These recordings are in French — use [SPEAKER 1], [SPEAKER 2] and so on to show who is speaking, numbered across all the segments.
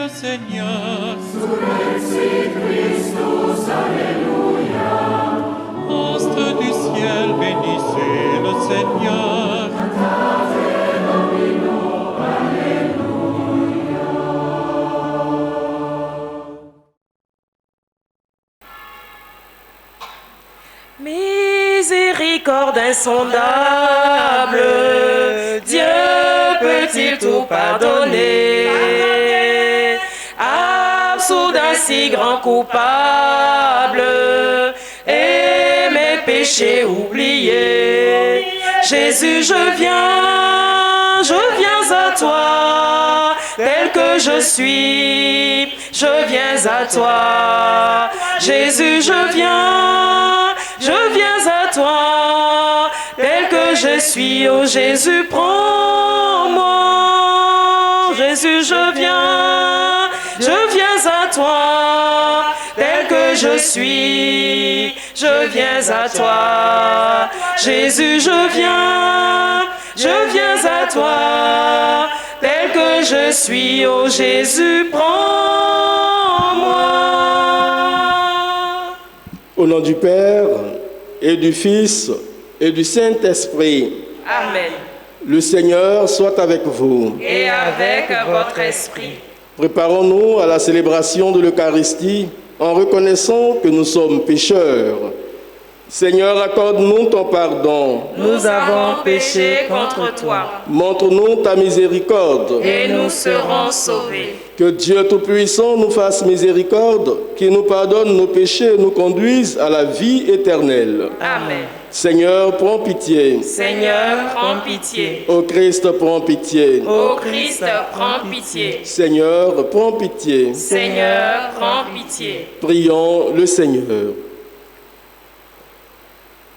[SPEAKER 1] le Seigneur.
[SPEAKER 2] Surrexit Christus, Alléluia.
[SPEAKER 1] Astres du ciel, bénissez le Seigneur.
[SPEAKER 2] Cantate Domino, Alléluia.
[SPEAKER 3] Miséricorde insondable, Dieu peut-il tout pardonner? Absous d'un si grand coupable et mes péchés oubliés, Jésus, je viens à toi, tel que je suis, je viens à toi. Jésus, je viens à toi, tel que je suis, oh Jésus, prends-moi. Jésus, je viens à toi, tel que je suis, je viens à toi. Jésus, je viens à toi, tel que je suis, oh Jésus, prends-moi.
[SPEAKER 4] Au nom du Père et du Fils et du Saint-Esprit.
[SPEAKER 3] Amen.
[SPEAKER 4] Le Seigneur soit avec vous.
[SPEAKER 3] Et avec votre esprit.
[SPEAKER 4] Préparons-nous à la célébration de l'Eucharistie en reconnaissant que nous sommes pécheurs. Seigneur, accorde-nous ton pardon.
[SPEAKER 3] Nous avons péché contre toi.
[SPEAKER 4] Montre-nous ta miséricorde.
[SPEAKER 3] Et nous serons sauvés.
[SPEAKER 4] Que Dieu Tout-Puissant nous fasse miséricorde, qu'il nous pardonne nos péchés et nous conduise à la vie éternelle.
[SPEAKER 3] Amen.
[SPEAKER 4] Seigneur, prends pitié.
[SPEAKER 3] Seigneur, prends pitié.
[SPEAKER 4] Ô Christ, prends pitié.
[SPEAKER 3] Ô Christ, prends pitié.
[SPEAKER 4] Seigneur, prends pitié.
[SPEAKER 3] Seigneur, prends pitié.
[SPEAKER 4] Prions le Seigneur.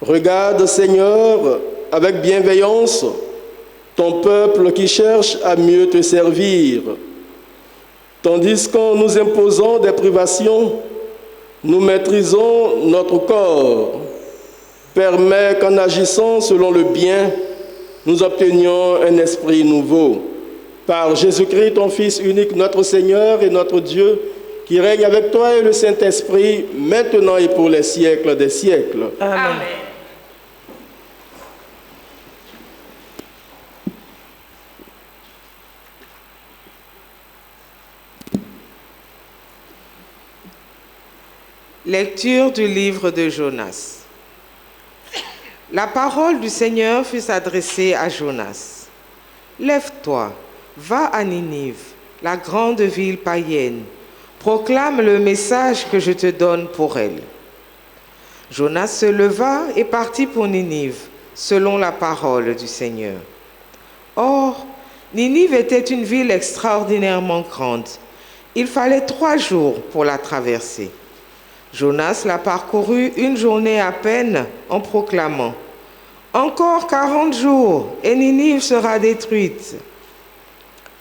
[SPEAKER 4] Regarde, Seigneur, avec bienveillance, ton peuple qui cherche à mieux te servir. Tandis qu'en nous imposant des privations, nous maîtrisons notre corps. Permets qu'en agissant selon le bien, nous obtenions un esprit nouveau. Par Jésus-Christ, ton Fils unique, notre Seigneur et notre Dieu, qui règne avec toi et le Saint-Esprit, maintenant et pour les siècles des siècles.
[SPEAKER 3] Amen.
[SPEAKER 5] Lecture du livre de Jonas. La parole du Seigneur fut adressée à Jonas. Lève-toi, va à Ninive, la grande ville païenne. Proclame le message que je te donne pour elle. Jonas se leva et partit pour Ninive, selon la parole du Seigneur. Or, Ninive était une ville extraordinairement grande. Il fallait 3 jours pour la traverser. Jonas la parcourut une journée à peine en proclamant « Encore 40 jours et Ninive sera détruite ».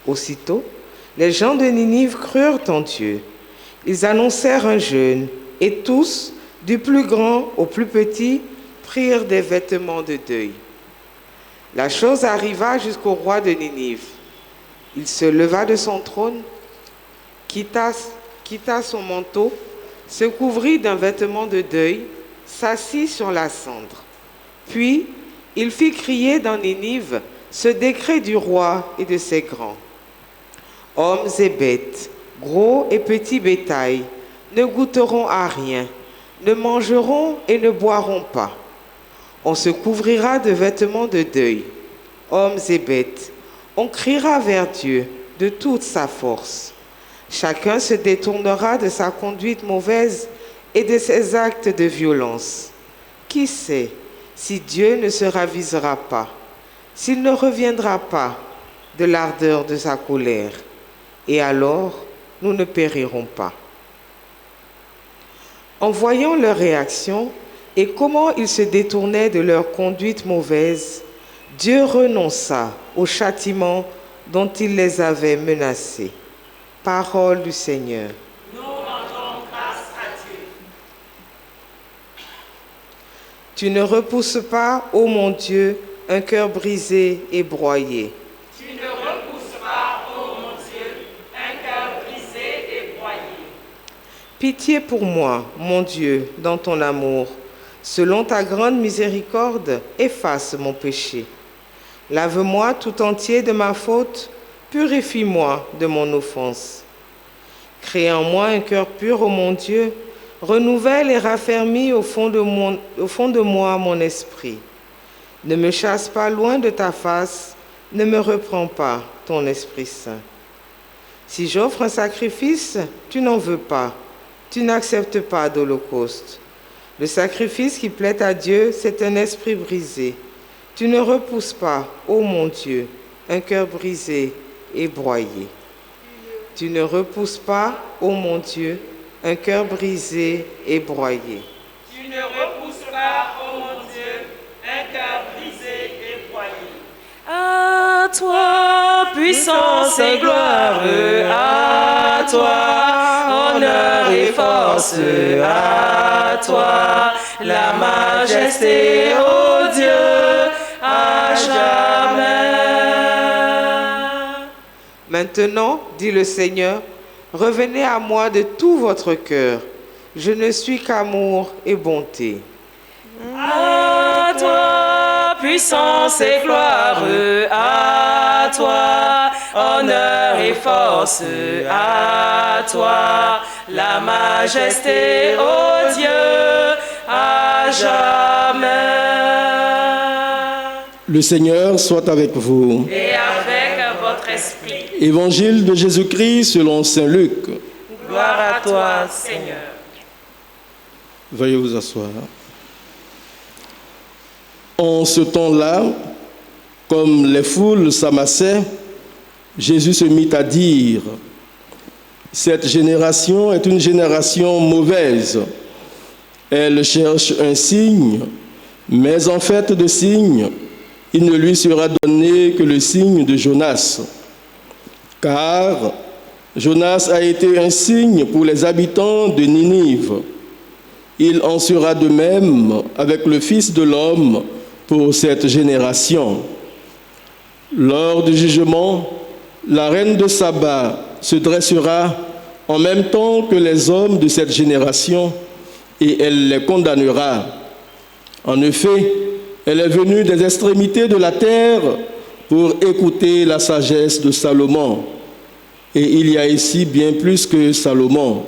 [SPEAKER 5] Aussitôt, les gens de Ninive crurent en Dieu. Ils annoncèrent un jeûne et tous, du plus grand au plus petit, prirent des vêtements de deuil. La chose arriva jusqu'au roi de Ninive. Il se leva de son trône, quitta son manteau, se couvrit d'un vêtement de deuil, s'assit sur la cendre. Puis, il fit crier dans Ninive ce décret du roi et de ses grands. Hommes et bêtes, gros et petits bétail, ne goûteront à rien, ne mangeront et ne boiront pas. On se couvrira de vêtements de deuil. Hommes et bêtes, on criera vers Dieu de toute sa force. Chacun se détournera de sa conduite mauvaise et de ses actes de violence. Qui sait si Dieu ne se ravisera pas, s'il ne reviendra pas de l'ardeur de sa colère, et alors nous ne périrons pas. En voyant leur réaction et comment ils se détournaient de leur conduite mauvaise, Dieu renonça au châtiment dont il les avait menacés. Parole du Seigneur.
[SPEAKER 3] Nous rendons grâce à Dieu.
[SPEAKER 5] Tu ne repousses pas, ô mon Dieu, un cœur brisé et broyé.
[SPEAKER 3] Tu ne repousses pas, ô mon Dieu, un cœur brisé
[SPEAKER 5] Pitié pour moi, mon Dieu, dans ton amour. Selon ta grande miséricorde, efface mon péché. Lave-moi tout entier de ma faute, purifie-moi de mon offense. Crée en moi un cœur pur, ô mon Dieu, renouvelle et raffermis au fond de moi mon esprit. Ne me chasse pas loin de ta face, ne me reprends pas ton Esprit Saint. Si j'offre un sacrifice, tu n'en veux pas, tu n'acceptes pas d'holocauste. Le sacrifice qui plaît à Dieu, c'est un esprit brisé. Tu ne repousses pas, ô mon Dieu, un cœur brisé et broyé. Tu ne repousses pas, ô mon Dieu, un cœur brisé et broyé.
[SPEAKER 3] Tu ne repousses pas, ô mon Dieu, un cœur brisé et broyé. À toi, puissance et gloire, à toi, honneur et force, à toi, la majesté, ô Dieu, à jamais.
[SPEAKER 5] Maintenant, dit le Seigneur, revenez à moi de tout votre cœur. Je ne suis qu'amour et bonté.
[SPEAKER 3] À toi, puissance et gloire, à toi, honneur et force, à toi, la majesté, ô Dieu, à jamais.
[SPEAKER 4] Le Seigneur soit avec vous.
[SPEAKER 3] Et avec votre esprit.
[SPEAKER 4] Évangile de Jésus-Christ selon saint Luc.
[SPEAKER 3] Gloire à toi, Seigneur.
[SPEAKER 4] Veuillez vous asseoir. En ce temps-là, comme les foules s'amassaient, Jésus se mit à dire : cette génération est une génération mauvaise. Elle cherche un signe, mais en fait de signe, il ne lui sera donné que le signe de Jonas. Car Jonas a été un signe pour les habitants de Ninive. Il en sera de même avec le Fils de l'homme pour cette génération. Lors du jugement, la reine de Saba se dressera en même temps que les hommes de cette génération et elle les condamnera. En effet, elle est venue des extrémités de la terre pour écouter la sagesse de Salomon. Et il y a ici bien plus que Salomon.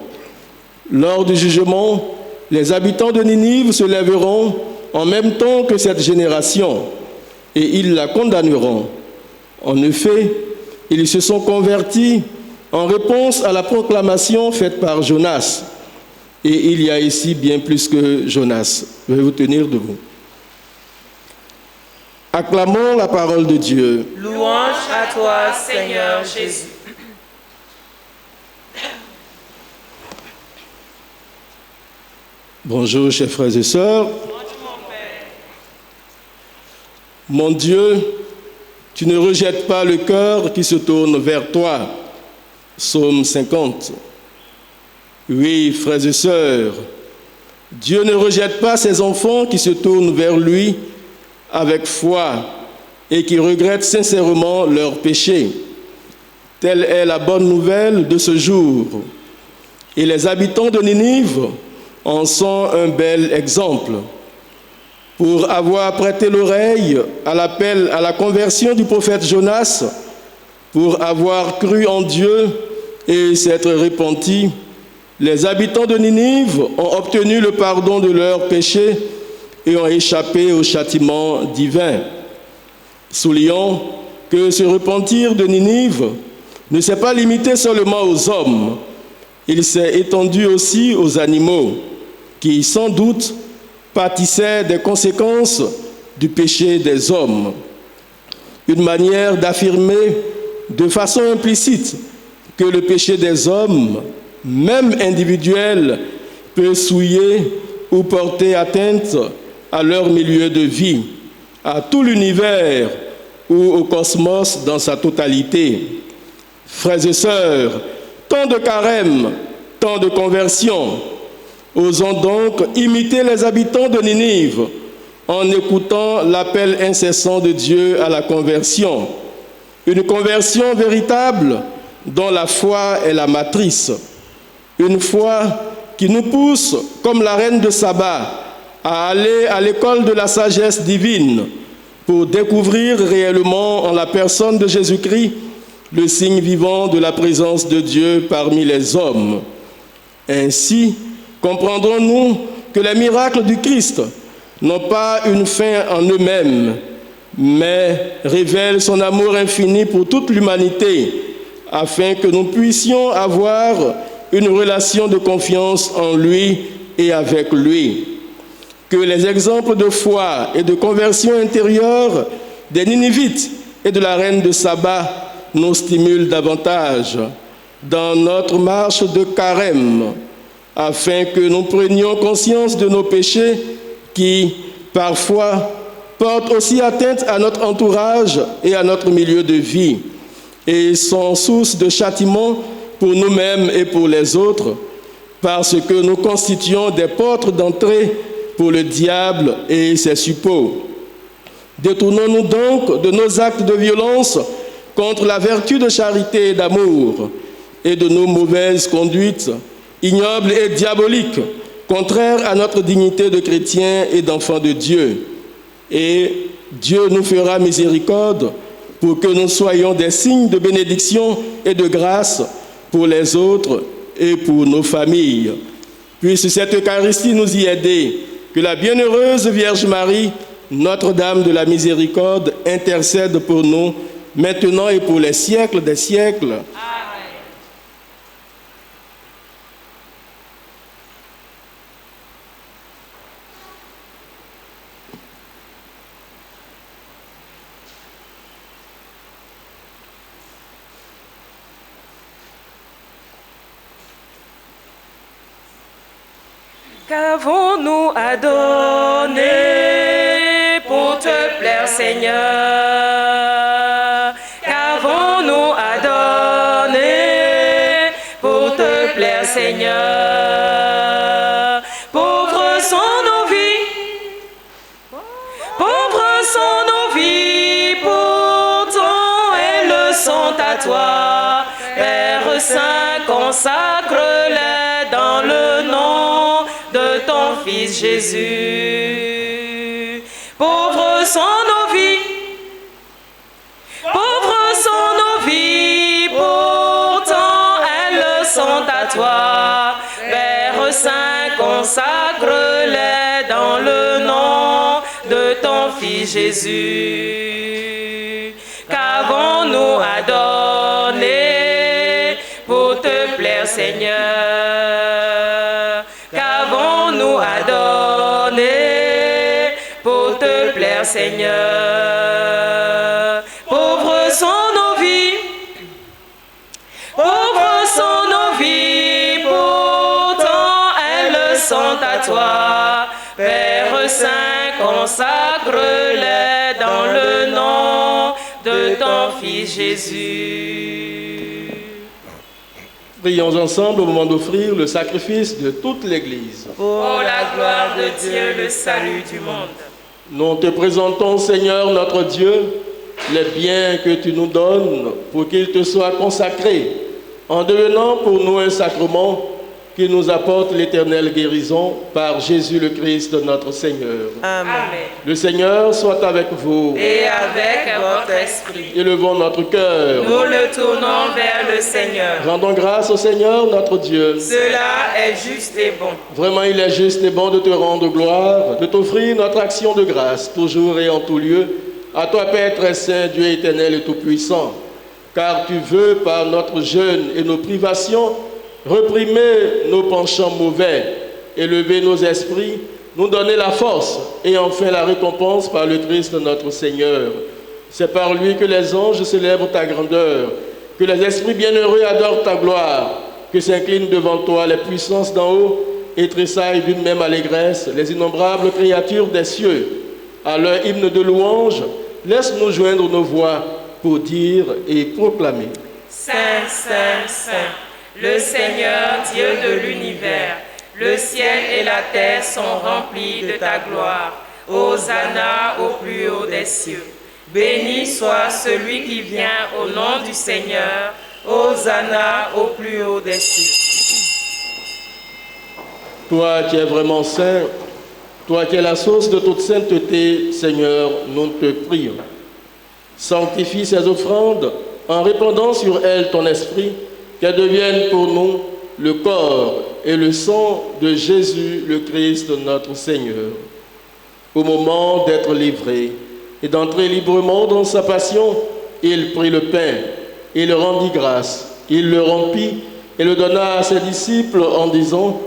[SPEAKER 4] Lors du jugement, les habitants de Ninive se lèveront en même temps que cette génération et ils la condamneront. En effet, ils se sont convertis en réponse à la proclamation faite par Jonas. Et il y a ici bien plus que Jonas. Veuillez vous tenir debout. Acclamons la parole de Dieu.
[SPEAKER 3] Louange à toi, Seigneur Jésus.
[SPEAKER 4] Bonjour, chers frères et sœurs. Mon Dieu, tu ne rejettes pas le cœur qui se tourne vers toi. Psaume 50. Oui, frères et sœurs, Dieu ne rejette pas ses enfants qui se tournent vers lui avec foi et qui regrettent sincèrement leurs péchés. Telle est la bonne nouvelle de ce jour. Et les habitants de Ninive en sont un bel exemple. Pour avoir prêté l'oreille à l'appel à la conversion du prophète Jonas, pour avoir cru en Dieu et s'être repentis, les habitants de Ninive ont obtenu le pardon de leurs péchés et ont échappé au châtiment divin. Soulignons que ce repentir de Ninive ne s'est pas limité seulement aux hommes, il s'est étendu aussi aux animaux, qui sans doute pâtissaient des conséquences du péché des hommes. Une manière d'affirmer de façon implicite que le péché des hommes, même individuel, peut souiller ou porter atteinte à leur milieu de vie, à tout l'univers ou au cosmos dans sa totalité. Frères et sœurs, tant de carême, tant de conversion. Osons donc imiter les habitants de Ninive en écoutant l'appel incessant de Dieu à la conversion. Une conversion véritable dont la foi est la matrice. Une foi qui nous pousse, comme la reine de Saba, à aller à l'école de la sagesse divine pour découvrir réellement en la personne de Jésus-Christ le signe vivant de la présence de Dieu parmi les hommes. Ainsi, comprendrons-nous que les miracles du Christ n'ont pas une fin en eux-mêmes, mais révèlent son amour infini pour toute l'humanité, afin que nous puissions avoir une relation de confiance en lui et avec lui. Que les exemples de foi et de conversion intérieure des Ninivites et de la reine de Saba nous stimulent davantage dans notre marche de carême, afin que nous prenions conscience de nos péchés qui, parfois, portent aussi atteinte à notre entourage et à notre milieu de vie, et sont source de châtiment pour nous-mêmes et pour les autres, parce que nous constituons des portes d'entrée pour le diable et ses suppôts. Détournons-nous donc de nos actes de violence contre la vertu de charité et d'amour, et de nos mauvaises conduites, ignobles et diaboliques, contraires à notre dignité de chrétiens et d'enfants de Dieu. Et Dieu nous fera miséricorde pour que nous soyons des signes de bénédiction et de grâce pour les autres et pour nos familles. Puisse cette Eucharistie nous y aider, que la bienheureuse Vierge Marie, Notre-Dame de la Miséricorde, intercède pour nous, maintenant et pour les siècles des siècles.
[SPEAKER 3] Amen. Qu'avons-nous à donner pour te plaire, Seigneur? Qu'avons-nous à donner pour te plaire, Seigneur? Pauvres sont nos vies, pauvres sont nos vies, pourtant elles sont à toi. Père Saint, consacre-les dans le nom de ton Fils Jésus. Pauvres sont nos vies, pauvres sont nos vies, pourtant elles sont à toi. Père Saint, consacre-les dans le nom de ton Fils Jésus. Qu'avons-nous à donner pour te plaire, Seigneur? Qu'avons-nous à donner pour te plaire, Seigneur? Pauvres sont nos vies, pauvres sont nos vies, pourtant elles sont à toi. Père Saint, consacre-les dans le nom de ton Fils Jésus.
[SPEAKER 4] Prions ensemble au moment d'offrir le sacrifice de toute l'Église.
[SPEAKER 3] Pour la gloire de Dieu, le salut du monde.
[SPEAKER 4] Nous te présentons, Seigneur notre Dieu, les biens que tu nous donnes pour qu'ils te soient consacrés, en devenant pour nous un sacrement qui nous apporte l'éternelle guérison par Jésus le Christ, notre Seigneur.
[SPEAKER 3] Amen.
[SPEAKER 4] Le Seigneur soit avec vous.
[SPEAKER 3] Et avec votre esprit.
[SPEAKER 4] Élevons notre cœur.
[SPEAKER 3] Nous le tournons vers le Seigneur.
[SPEAKER 4] Rendons grâce au Seigneur notre Dieu.
[SPEAKER 3] Cela est juste et bon.
[SPEAKER 4] Vraiment, il est juste et bon de te rendre gloire, de t'offrir notre action de grâce, toujours et en tout lieu, à toi, Père très saint, Dieu éternel et tout-puissant. Car tu veux, par notre jeûne et nos privations, reprimer nos penchants mauvais, élever nos esprits, nous donner la force et enfin la récompense par le Christ notre Seigneur. C'est par lui que les anges célèbrent ta grandeur, que les esprits bienheureux adorent ta gloire, que s'inclinent devant toi les puissances d'en haut et tressaillent d'une même allégresse les innombrables créatures des cieux. À leur hymne de louange, laisse-nous joindre nos voix pour dire et proclamer.
[SPEAKER 3] Saint, Saint, Saint, le Seigneur, Dieu de l'univers, le ciel et la terre sont remplis de ta gloire. Hosanna au plus haut des cieux. Béni soit celui qui vient au nom du Seigneur. Hosanna au plus haut des cieux.
[SPEAKER 4] Toi qui es vraiment saint, toi qui es la source de toute sainteté, Seigneur, nous te prions. Sanctifie ces offrandes en répandant sur elles ton esprit, qu'elles deviennent pour nous le corps et le sang de Jésus, le Christ, notre Seigneur. Au moment d'être livré et d'entrer librement dans sa passion, il prit le pain, il le rendit grâce, il le rompit et le donna à ses disciples en disant: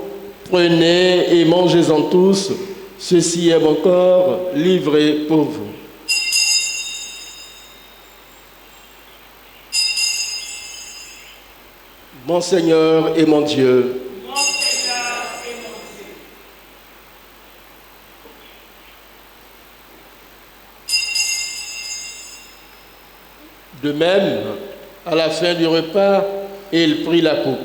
[SPEAKER 4] Prenez et mangez-en tous, ceci est mon corps livré pour vous. Mon Seigneur et mon Dieu, de même, à la fin du repas, il prit la coupe.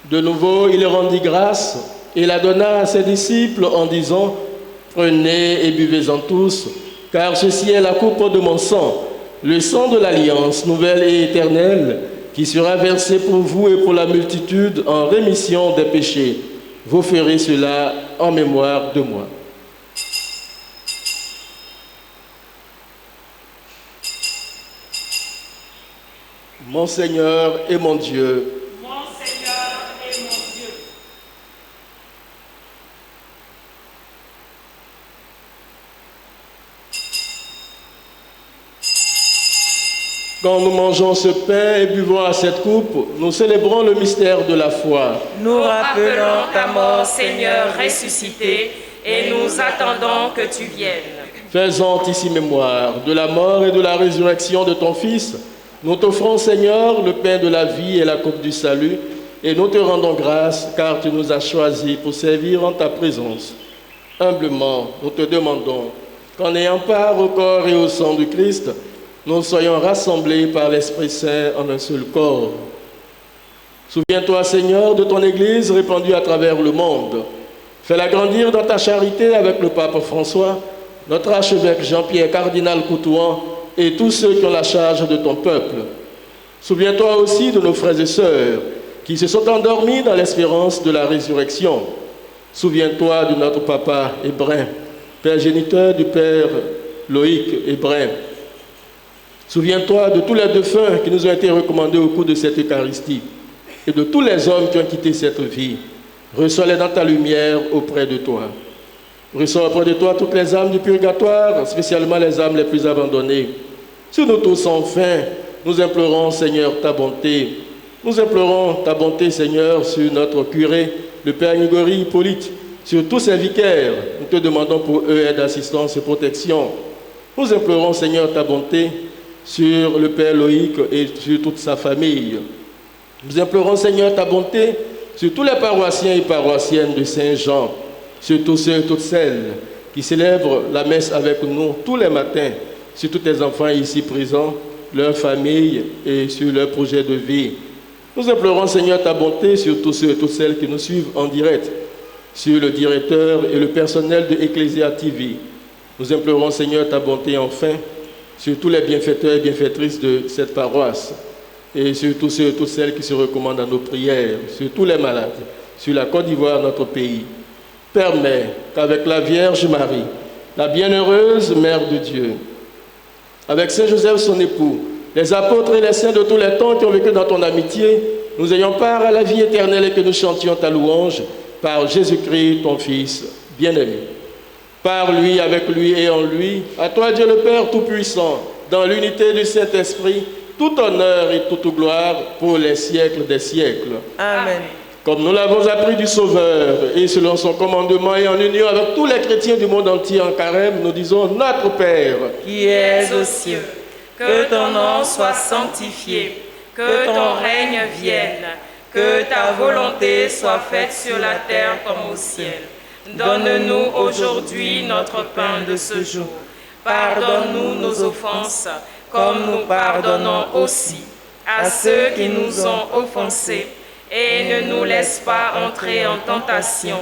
[SPEAKER 4] De nouveau, il rendit grâce et la donna à ses disciples en disant: Prenez et buvez-en tous, car ceci est la coupe de mon sang, le sang de l'alliance nouvelle et éternelle, qui sera versé pour vous et pour la multitude en rémission des péchés. Vous ferez cela en mémoire de moi. Mon Seigneur et mon Dieu,
[SPEAKER 3] Mon Seigneur et mon Dieu,
[SPEAKER 4] quand nous mangeons ce pain et buvons à cette coupe, nous célébrons le mystère de la foi.
[SPEAKER 3] nous rappelons ta mort, Seigneur ressuscité, et nous attendons que tu viennes.
[SPEAKER 4] Faisant ici mémoire de la mort et de la résurrection de ton Fils, nous t'offrons, Seigneur, le pain de la vie et la coupe du salut, et nous te rendons grâce, car tu nous as choisis pour servir en ta présence. Humblement, nous te demandons qu'en ayant part au corps et au sang du Christ, nous soyons rassemblés par l'Esprit Saint en un seul corps. Souviens-toi, Seigneur, de ton Église répandue à travers le monde. Fais-la grandir dans ta charité avec le pape François, notre archevêque Jean-Pierre cardinal Coutouan et tous ceux qui ont la charge de ton peuple. Souviens-toi aussi de nos frères et sœurs qui se sont endormis dans l'espérance de la résurrection. Souviens-toi de notre papa Hébrin, père géniteur du père Loïc Hébrin. Souviens-toi de tous les défunts qui nous ont été recommandés au cours de cette Eucharistie et de tous les hommes qui ont quitté cette vie. Reçois-les dans ta lumière auprès de toi. Reçois auprès de toi toutes les âmes du purgatoire, spécialement les âmes les plus abandonnées. Sur nous tous, enfin, nous implorons, Seigneur, ta bonté. Nous implorons ta bonté, Seigneur, sur notre curé, le Père Ngori Hippolyte, sur tous ses vicaires. Nous te demandons pour eux aide, assistance et protection. Nous implorons, Seigneur, ta bonté sur le Père Loïc et sur toute sa famille. Nous implorons, Seigneur, ta bonté sur tous les paroissiens et paroissiennes de Saint-Jean, sur tous ceux et toutes celles qui célèbrent la messe avec nous tous les matins, sur tous tes enfants ici présents, leurs familles et sur leurs projets de vie. Nous implorons, Seigneur, ta bonté sur tous ceux et toutes celles qui nous suivent en direct, sur le directeur et le personnel de Ecclesia TV. Nous implorons, Seigneur, ta bonté enfin sur tous les bienfaiteurs et bienfaitrices de cette paroisse et sur tous ceux et toutes celles qui se recommandent à nos prières, sur tous les malades, sur la Côte d'Ivoire, notre pays. Permets qu'avec la Vierge Marie, la bienheureuse Mère de Dieu, avec Saint Joseph son époux, les apôtres et les saints de tous les temps qui ont vécu dans ton amitié, nous ayons part à la vie éternelle et que nous chantions ta louange par Jésus-Christ, ton Fils bien-aimé. Par lui, avec lui et en lui, à toi Dieu le Père Tout-Puissant, dans l'unité du Saint-Esprit, tout honneur et toute gloire pour les siècles des siècles.
[SPEAKER 5] Amen.
[SPEAKER 4] Comme nous l'avons appris du Sauveur et selon son commandement et en union avec tous les chrétiens du monde entier en carême, nous disons Notre Père,
[SPEAKER 3] qui es aux cieux, que ton nom soit sanctifié, que ton règne vienne, que ta volonté soit faite sur la terre comme au ciel. Donne-nous aujourd'hui notre pain de ce jour. Pardonne-nous nos offenses, comme nous pardonnons aussi à ceux qui nous ont offensés. Et ne nous laisse pas entrer en tentation,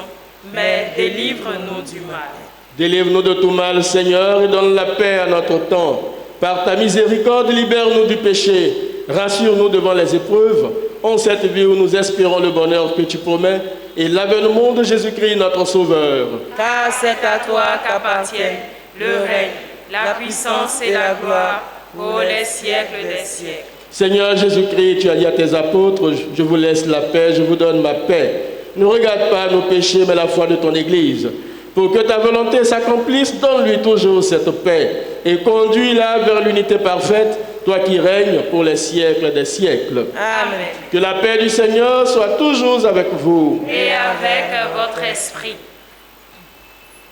[SPEAKER 3] mais délivre-nous du mal.
[SPEAKER 4] Délivre-nous de tout mal, Seigneur, et donne la paix à notre temps. Par ta miséricorde, libère-nous du péché. Rassure-nous devant les épreuves, en cette vie où nous espérons le bonheur que tu promets et l'avènement de Jésus-Christ, notre Sauveur.
[SPEAKER 3] Car c'est à toi qu'appartiennent le règne, la puissance et la gloire pour les siècles des siècles.
[SPEAKER 4] Seigneur Jésus-Christ, tu as dit à tes apôtres, je vous laisse la paix, je vous donne ma paix. Ne regarde pas nos péchés, mais la foi de ton Église. Pour que ta volonté s'accomplisse, donne-lui toujours cette paix et conduis-la vers l'unité parfaite, toi qui règnes pour les siècles des siècles.
[SPEAKER 3] Amen.
[SPEAKER 4] Que la paix du Seigneur soit toujours avec vous.
[SPEAKER 3] Et avec votre esprit.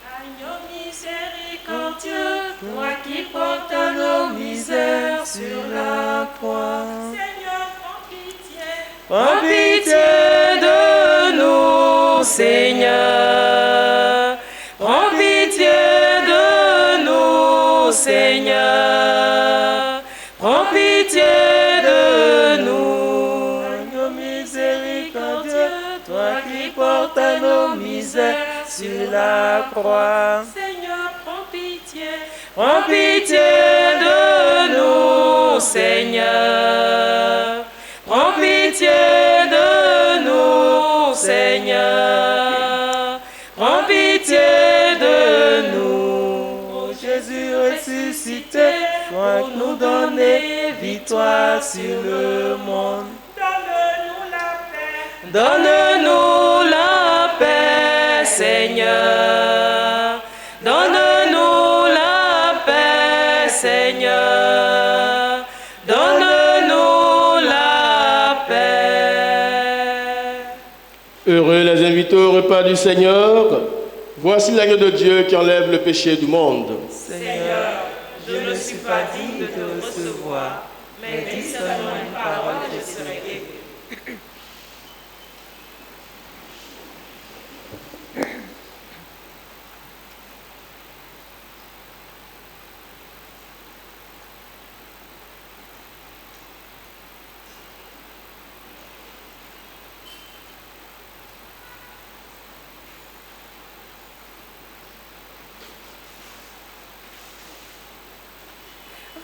[SPEAKER 3] Agneau miséricordieux, toi qui portes nos misères sur la croix. Seigneur, prends pitié de nous, Seigneur. Prends pitié de nous, Seigneur. Prends pitié de nous. Agneau miséricordieux, toi qui portes nos misères sur la croix. Seigneur, prends pitié. Prends pitié de nous, Seigneur. Prends pitié de nous, Seigneur. Prends pitié de nous. Oh Jésus ressuscité, pour nous donner victoire sur le monde. Donne-nous la paix. Donne-nous la paix, Seigneur. Donne-nous la paix, Seigneur. Donne-nous la paix.
[SPEAKER 4] Heureux les invités au repas du Seigneur. Voici l'agneau de Dieu qui enlève le péché du monde.
[SPEAKER 3] Seigneur, je ne suis pas digne de te recevoir, mais dis seulement une parole, je serai guéri.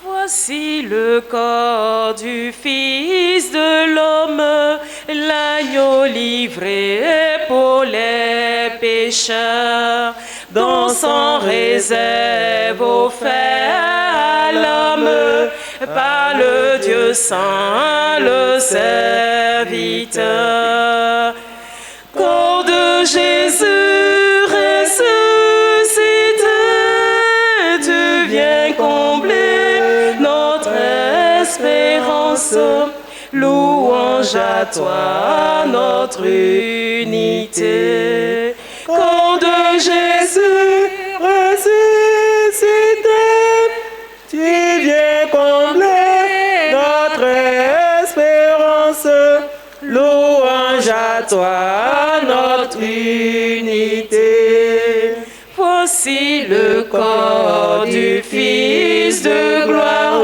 [SPEAKER 3] Voici le corps du Fils de l'homme, l'agneau livré pour les pécheurs, dont son réserve offert à l'homme par le Dieu saint, le serviteur. Corps de Jésus ressuscité, tu viens combler notre espérance. Louange à toi, notre unité. Corps de Jésus ressuscité, tu viens combler notre espérance. Louange à toi, notre unité. Voici le corps du Fils de gloire,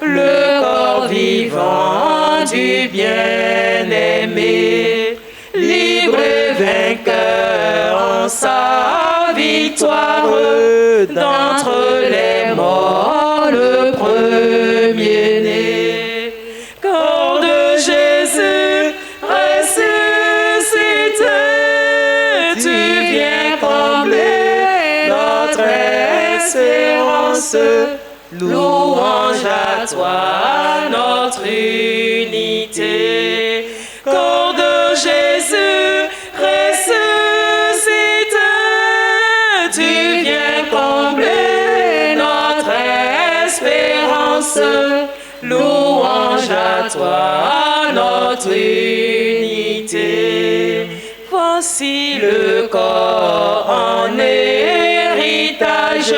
[SPEAKER 3] le corps vivant du bien-aimé, libre et vainqueur en sa victoire, d'entre les morts le premier-né. Corps de Jésus ressuscité, tu viens combler notre espérance. Louange à toi, notre unité. Corps de Jésus ressuscité, tu viens combler notre espérance. Louange à toi, notre unité. Voici le corps en héritage,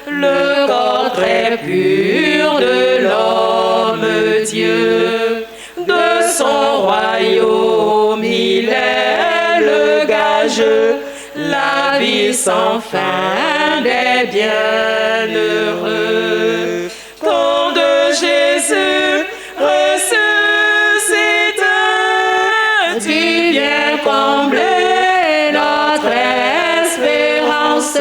[SPEAKER 3] le corps très pur de l'homme Dieu. De son royaume il est le gage, la vie sans fin des bienheureux. Corps de Jésus ressuscité, tu viens combler notre espérance.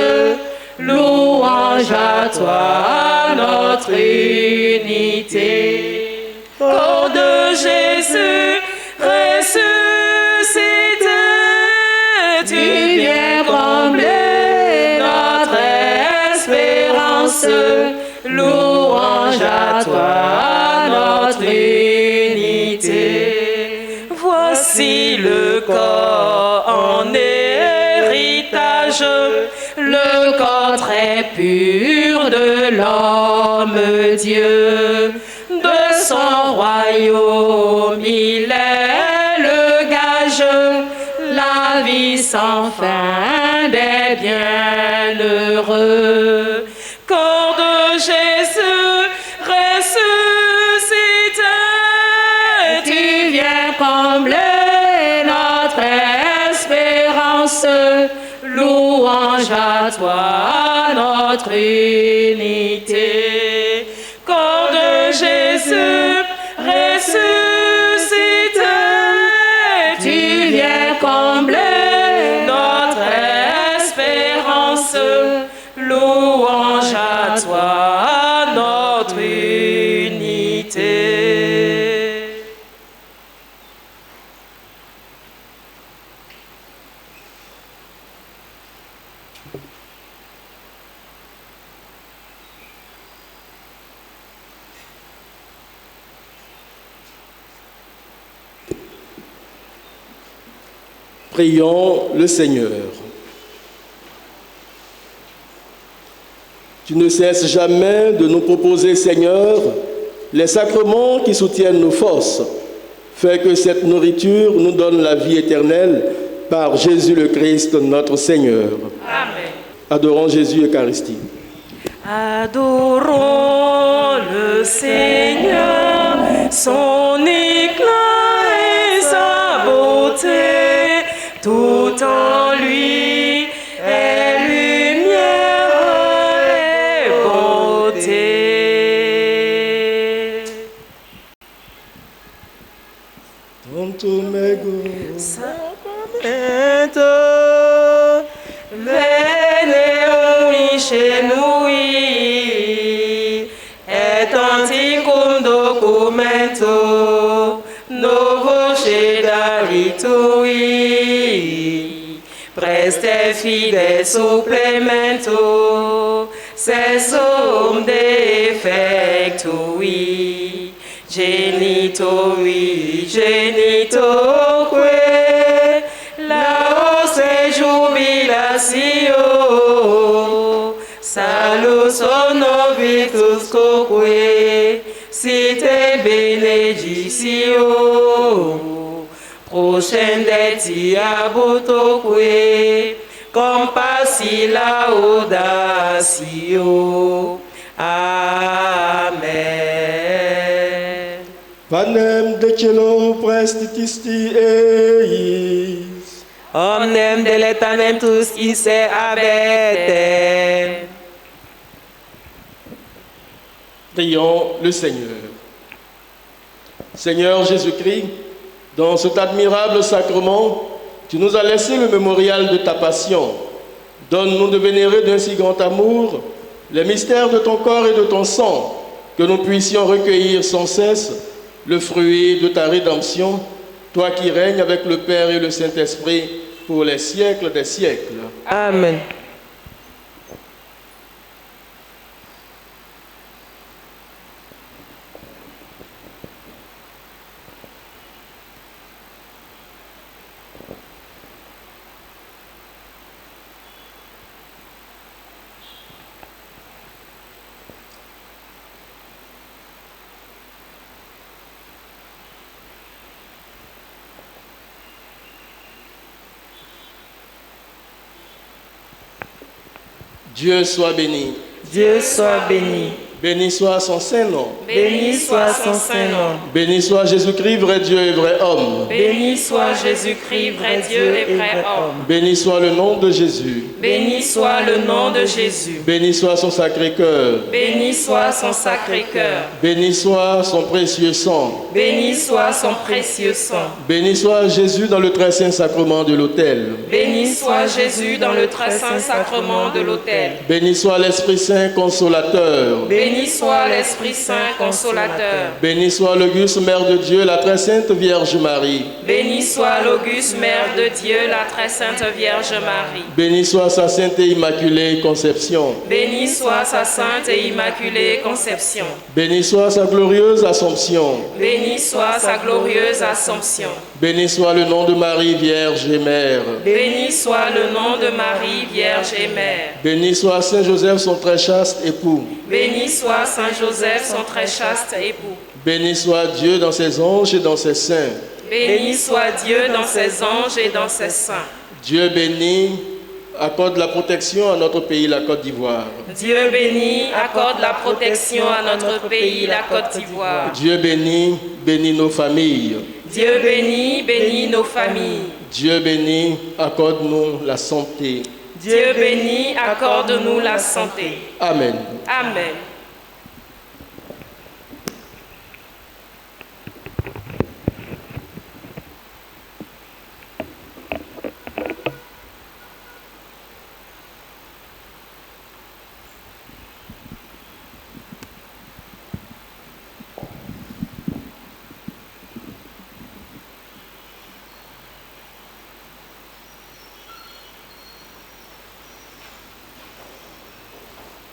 [SPEAKER 3] Louange à toi, notre unité. Corps de Jésus louange à toi, notre unité. Voici le corps en héritage, le corps très pur de l'homme Dieu. De son royaume, il est le gage, la vie sans fin des bienheureux. Corps de Jésus ressuscité, tu viens combler notre espérance. Louange à toi, notre unité. Corps de Jésus ressuscité, tu viens combler notre espérance. Louange à toi, notre unité.
[SPEAKER 4] Prions le Seigneur. Tu ne cesses jamais de nous proposer, Seigneur, les sacrements qui soutiennent nos forces. Fais que cette nourriture nous donne la vie éternelle par Jésus le Christ, notre Seigneur.
[SPEAKER 3] Amen.
[SPEAKER 4] Adorons Jésus Eucharistie.
[SPEAKER 3] Adorons le Seigneur, son éclat et sa beauté, tout en lui est lumière et beauté.
[SPEAKER 4] Tanto mego,
[SPEAKER 3] Sacramento, vene chez nous, et anticum documento, novo cedalitui, preste fide supplemento, sessum defectui, genitoi, genitoque, laos et jubilatio, salus ono victus coque, site benedictio, procedenti abutoque, compassi laudatio. Amen.
[SPEAKER 4] panem decelum prestitisti eis,
[SPEAKER 3] Omnem delectamentus isse abete.
[SPEAKER 4] prions le Seigneur. Seigneur Jésus-Christ, dans cet admirable sacrement, tu nous as laissé le mémorial de ta passion. Donne-nous de vénérer d'un si grand amour les mystères de ton corps et de ton sang, que nous puissions recueillir sans cesse le fruit de ta rédemption, toi qui règnes avec le Père et le Saint-Esprit pour les siècles des siècles.
[SPEAKER 3] Amen.
[SPEAKER 4] Dieu soit béni.
[SPEAKER 3] Dieu soit béni.
[SPEAKER 4] Béni soit son saint nom.
[SPEAKER 3] Béni soit son saint nom.
[SPEAKER 4] Béni soit Jésus-Christ, vrai Dieu et vrai homme.
[SPEAKER 3] Béni soit Jésus-Christ, vrai Dieu et vrai homme.
[SPEAKER 4] Béni soit le nom de Jésus.
[SPEAKER 3] Béni soit le nom de Jésus.
[SPEAKER 4] Béni soit son sacré cœur.
[SPEAKER 3] Béni soit son sacré cœur.
[SPEAKER 4] Béni soit son précieux sang.
[SPEAKER 3] Béni soit son précieux sang.
[SPEAKER 4] Béni soit Jésus dans le très saint sacrement de l'autel.
[SPEAKER 3] Béni soit Jésus dans le très saint sacrement de l'autel.
[SPEAKER 4] Béni soit l'Esprit Saint consolateur.
[SPEAKER 3] Béni Béni soit l'Esprit Saint consolateur.
[SPEAKER 4] Béni soit l'Auguste Mère de Dieu, la très sainte Vierge Marie.
[SPEAKER 3] Béni soit l'Auguste Mère de Dieu, la très sainte Vierge Marie.
[SPEAKER 4] Béni soit sa sainte et immaculée conception.
[SPEAKER 3] Béni soit sa sainte et immaculée conception.
[SPEAKER 4] Béni soit sa glorieuse Assomption.
[SPEAKER 3] Béni soit sa glorieuse Assomption.
[SPEAKER 4] Béni soit le nom de Marie, Vierge et Mère.
[SPEAKER 3] Béni soit le nom de Marie, Vierge et Mère.
[SPEAKER 4] Béni soit Saint Joseph, son très chaste époux.
[SPEAKER 3] Béni soit Saint Joseph, son très chaste époux.
[SPEAKER 4] Béni soit Dieu dans ses anges et dans ses saints.
[SPEAKER 3] Béni soit Dieu dans ses anges et dans ses saints.
[SPEAKER 4] Dieu béni accorde la protection à notre pays, la Côte d'Ivoire.
[SPEAKER 3] Dieu béni accorde la protection à notre pays, la Côte d'Ivoire.
[SPEAKER 4] Dieu béni bénit nos familles.
[SPEAKER 3] Dieu béni bénit nos familles.
[SPEAKER 4] Dieu béni accorde-nous la santé.
[SPEAKER 3] Dieu béni accorde-nous la santé.
[SPEAKER 4] Amen.
[SPEAKER 3] Amen.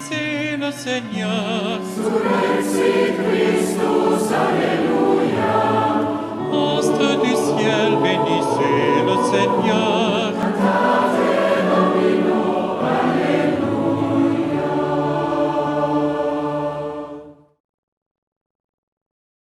[SPEAKER 1] C'est le Seigneur.
[SPEAKER 2] Surrexit Christus, Alléluia.
[SPEAKER 1] Astre du ciel, bénissez le